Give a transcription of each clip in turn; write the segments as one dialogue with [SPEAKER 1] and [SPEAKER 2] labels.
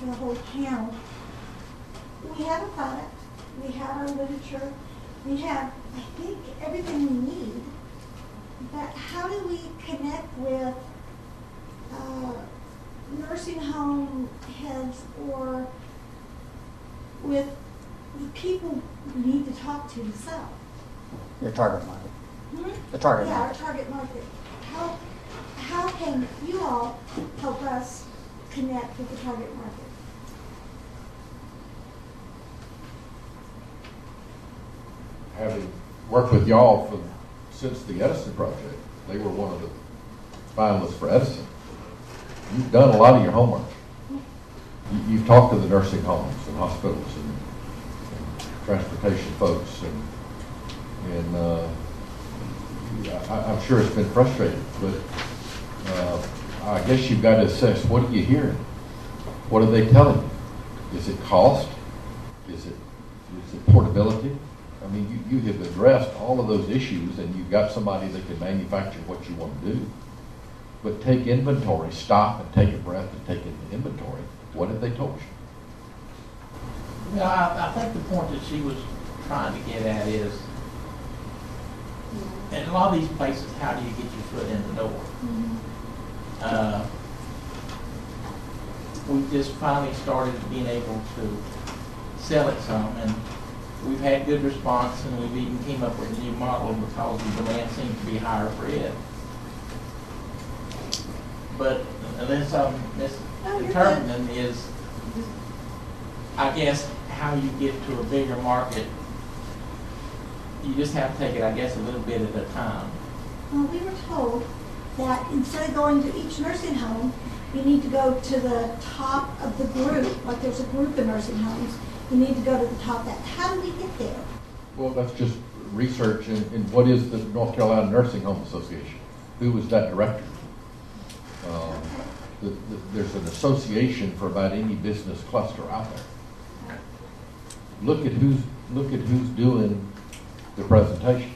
[SPEAKER 1] for the whole panel. We have a product, we have our literature, we have, I think, everything we need, but how do we connect with nursing home heads or with the people we need to talk to sell?
[SPEAKER 2] Your target market.
[SPEAKER 1] Hmm?
[SPEAKER 2] The target
[SPEAKER 1] yeah,
[SPEAKER 2] market.
[SPEAKER 1] our target market. How can you all help us connect with the target market?
[SPEAKER 3] Having worked with y'all since the Edison project, they were one of the finalists for Edison. You've done a lot of your homework. You've talked to the nursing homes and hospitals and transportation folks, and I'm sure it's been frustrating, but I guess you've got to assess, what are you hearing? What are they telling you? Is it cost? Is it portability? I mean, you have addressed all of those issues, and you've got somebody that can manufacture what you want to do. But take inventory, stop and take a breath and take an inventory. What have they told you?
[SPEAKER 4] Well, I think the point that she was trying to get at is, in a lot of these places, how do you get your foot in the door?
[SPEAKER 1] Mm-hmm.
[SPEAKER 4] We've just finally started being able to sell it some, and we've had good response, and we've even came up with a new model because the demand seems to be higher for it. But unless I'm misinterpreting is, I guess, how you get to a bigger market, you just have to take it, I guess, a little bit at a time.
[SPEAKER 1] Well, we were told that instead of going to each nursing home, you need to go to the top of the group, like there's a group of nursing homes. You need to go to the top of that. How do we get there?
[SPEAKER 3] Well, that's just research in what is the North Carolina Nursing Home Association? Who was that director? There's an association for about any business cluster out there. Look at who's doing the presentation.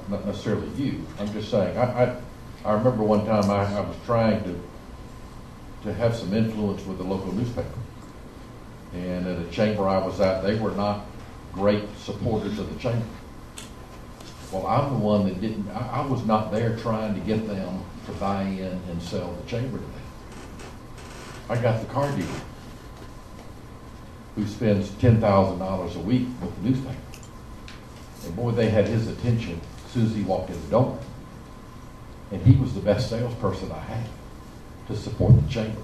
[SPEAKER 3] Not necessarily you. I'm just saying. I remember one time I was trying to have some influence with the local newspaper. And at a chamber I was at, they were not great supporters of the chamber. Well, I'm the one that didn't, I was not there trying to get them to buy in and sell the chamber to me. I got the car dealer who spends $10,000 a week with the newspaper. And boy, they had his attention as soon as he walked in the door. And he was the best salesperson I had to support the chamber.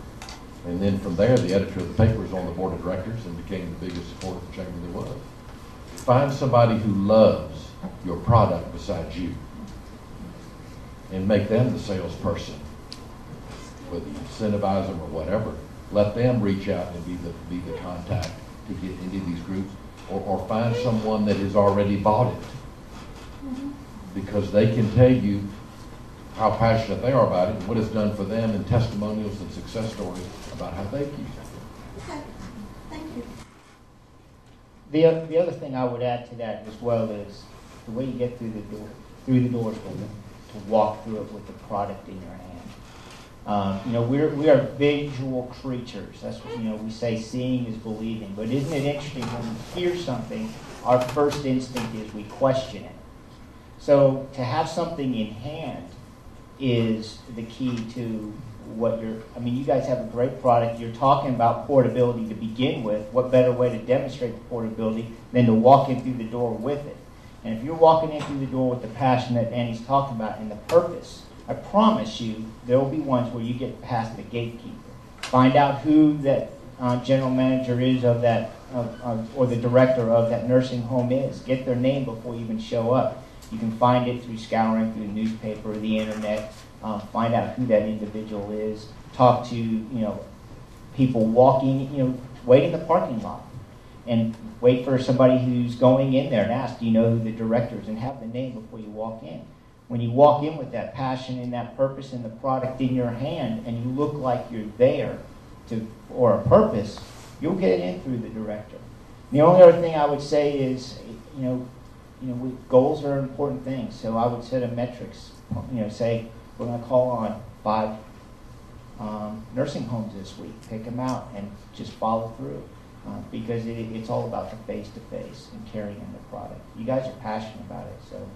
[SPEAKER 3] And then from there, the editor of the paper was on the board of directors and became the biggest supporter of the chamber there was. Find somebody who loves your product besides you and make them the salesperson, whether you incentivize them or whatever. Let them reach out and be the contact to get into these groups, or find someone that has already bought it, because they can tell you how passionate they are about it and what it's done for them, and testimonials and success stories about how they've used it.
[SPEAKER 1] Okay, thank you.
[SPEAKER 2] The other thing I would add to that as well is the way you get through the doors to walk through it with the product in your hand. We are visual creatures. That's what, we say seeing is believing. But isn't it interesting when we hear something, our first instinct is we question it. So to have something in hand is the key to what you guys have a great product. You're talking about portability to begin with. What better way to demonstrate the portability than to walk in through the door with it? And if you're walking in through the door with the passion that Annie's talking about and the purpose, I promise you there will be ones where you get past the gatekeeper. Find out who that general manager is of that, or the director of that nursing home is. Get their name before you even show up. You can find it through scouring through the newspaper or the internet. Find out who that individual is. Talk to people walking. Wait in the parking lot and wait for somebody who's going in there and ask, do you know who the director is, and have the name before you walk in. When you walk in with that passion and that purpose and the product in your hand, and you look like you're there for a purpose, you'll get in through the director. The only other thing I would say is, goals are important things. So I would set a metrics. Say we're going to call on 5 nursing homes this week. Pick them out and just follow through. Because it's all about the face-to-face and carrying in the product. You guys are passionate about it, so.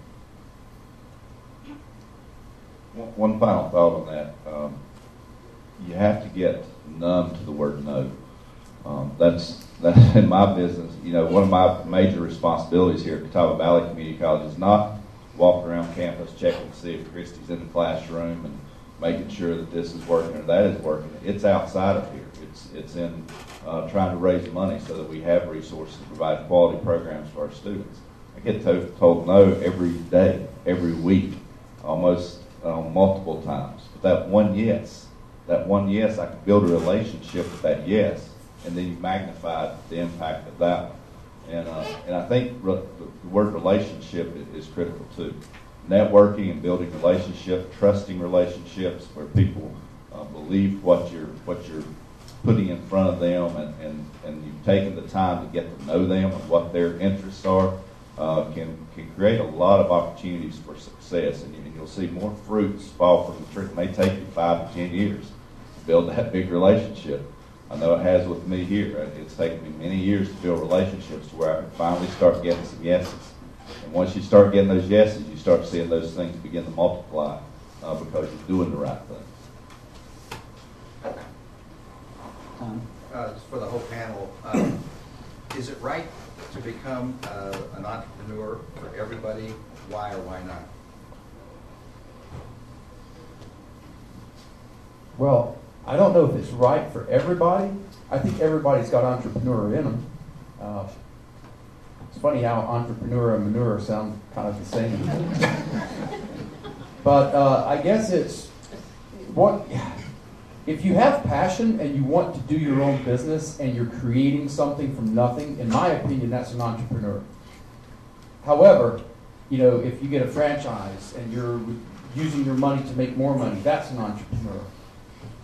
[SPEAKER 5] One final thought on that. You have to get numb to the word no. That's in my business. You know, one of my major responsibilities here at Catawba Valley Community College is not walking around campus checking to see if Christy's in the classroom and making sure that this is working or that is working. It's outside of here. It's in trying to raise money so that we have resources to provide quality programs for our students. I get told no every day, every week, almost multiple times. But that one yes, I can build a relationship with that yes, and then you magnify the impact of that one. And I think the word relationship is critical too. Networking and building relationships, trusting relationships where people believe what you're putting in front of them, and you've taken the time to get to know them and what their interests are, can create a lot of opportunities for success, and you'll see more fruits fall from the tree. It may take you 5 to 10 years to build that big relationship. I know it has with me here. It's taken me many years to build relationships to where I can finally start getting some yeses. And once you start getting those yeses, you start seeing those things begin to multiply because you're doing the right thing.
[SPEAKER 6] Just for the whole panel, is it right to become an entrepreneur for everybody? Why or why not?
[SPEAKER 7] Well, I don't know if it's right for everybody. I think everybody's got entrepreneur in them. It's funny how entrepreneur and manure sound kind of the same. But I guess it's what. If you have passion and you want to do your own business and you're creating something from nothing, in my opinion, that's an entrepreneur. However, you know, if you get a franchise and you're using your money to make more money, that's an entrepreneur.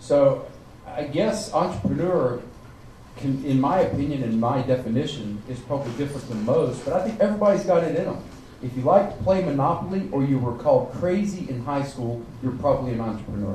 [SPEAKER 7] So I guess entrepreneur can, in my opinion and my definition, is probably different than most, but I think everybody's got it in them. If you like to play Monopoly or you were called crazy in high school, you're probably an entrepreneur.